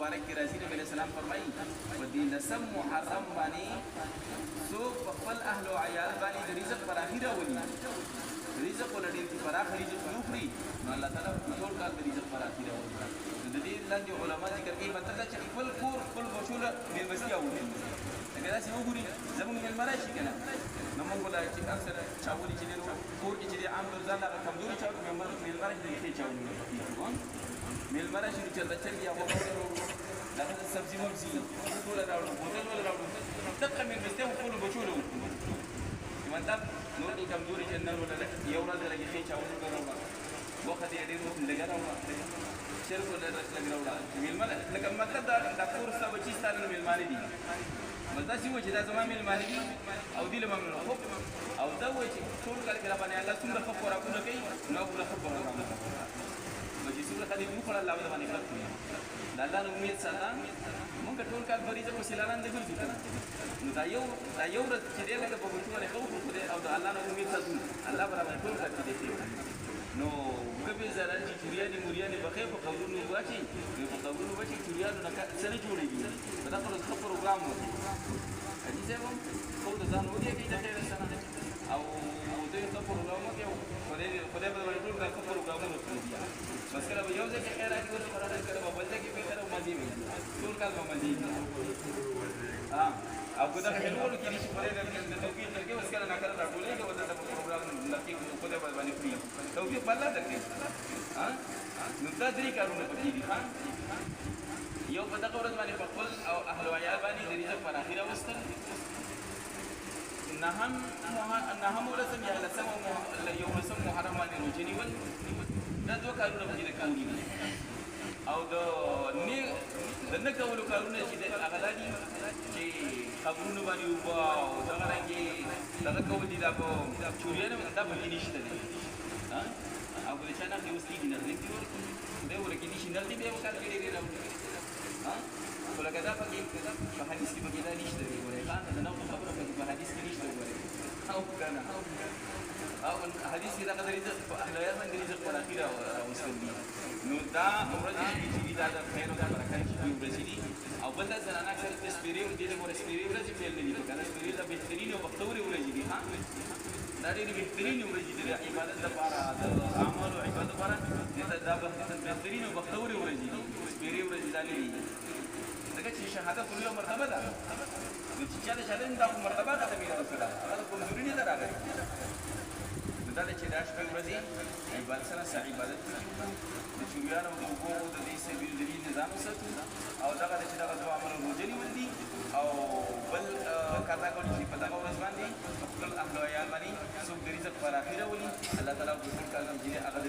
مبارک کی راځي نبی اسلام فرمایي په دې لسم محرم باندې څوک په خپل اهل او عیال باندې د رزق فراخي راولي رزق ولري چې فراخ رزق وکړي نو الله تعالی ټول کال د رزق فراخي راولي د دې لاندې علما ذکر کوي مطلب چې خپل کور خپل بشوله میلمستیا وکړي اگر تاسو وګورئ زموږ میلمه راشي کنه نو موږ ولا چې اکثر چاولي چې نو کور کې چې عام ځان لا کمزوري چاو میلمه راشي د چاولي میلمه راشي چې د چرګ یا وګورئ دغه سبزي مبزي ټول راوړو بوتل ولا راوړو دغه میلمستیا خپل بشوله مطلب نور کمزوري چې نه ولا یو ورځ لګي چې چاولي راوړو وخت یې ډېر لګا راوړو شرک ولا لګا راوړو میلمه لکه مطلب دا کور سبا چې ستاره میلمانه دي مزدا چې و چې دا زما میلمانه دي او دې له ممنون خو او دا و چې ټول کال کې را باندې الله څومره خو راکونه کوي نو ټول خو راکونه نو چې څومره خدای مو خړل الله باندې کوي دا الله نو امید ساته مونږ ټول کال فریضه په سیلان دې ګرځو نو دا یو ورځ چې دې لکه په بوتونه خو خو دې او دا الله نو امید ساتو الله برابر ټول کال دې نو کبه زره چې چوریاني مورياني بخې په قبرونو واچي په قبرونو واچي چوریانو نه سره جوړيږي دا خپل پروګرام وو اځي زه هم خو دا ځان ودی کې دا سره او دې ته پروګرام کې خدای په ټول دا پروګرام وکړي بس کله به یو ځکه خیر راځي ورته قرار کړه په بل ځای کې به کړه مزي وي ټول کال به مزي ها او دا خلکو کې چې په دې کې د توفیق کې اوس کله نه کړه راټولې کې ودا د پروګرام لکه په دې باندې کوي توفیق الله درکې ها نو دا درې کارونه پکې دي ها یو په دغه ورځ باندې په خپل او اهل او عیال باندې د رزق پر اخیره وستل نهم ورځم یا لسم یو لسم محرم باندې روزنی ول دا دوه کارونه پکې کوي او د نه کولو کارونه چې هغه دي چې خبرونه باندې او دا رنګي دا کوم دي دا په چوریانو دا په کې نشته دي ها او د چا نه اوسېږي نه دي دا ورکه نشي نه دي به وکړي ډېر ها ولکه دا پکې په حدیث کې پکې دا نشته دی ګوره کان دا نو خبره په حدیث کې نشته ګوره او کنه او حدیث کې دا قدرې په احلایات باندې رزق پر اخیره اوسل دي نو دا ورځ چې دا د خیر او برکت چې ورځي دي او بل دا زنانه اکثر د سپیری دي د مور سپیری ورځي په لري کنه سپیری دا بهترین او بختوري ورځي دي ها دا ډېری بهترین ورځي دي عبادت لپاره د اعمال او عبادت لپاره دا بهترین او بختوري ورځي دي سپیری ورځي دا لري دغه چې شهادت یو مرتبه ده نو چې چا د شهادت دا مرتبه ده مې راځه هغه کوموري نه راغلی دا چې دا شپږ ورځې عبادت سره عبادت د چوریانو د اوبو د دې سبیل د نظام ساتو او دغه چې دغه دوه امر روزنی ولدي او بل کاته کوي چې په دغه ورځ باندې خپل اهل او عیال باندې څوک د رزق پر اخیره ولي الله تعالی په ټول کال کې هغه د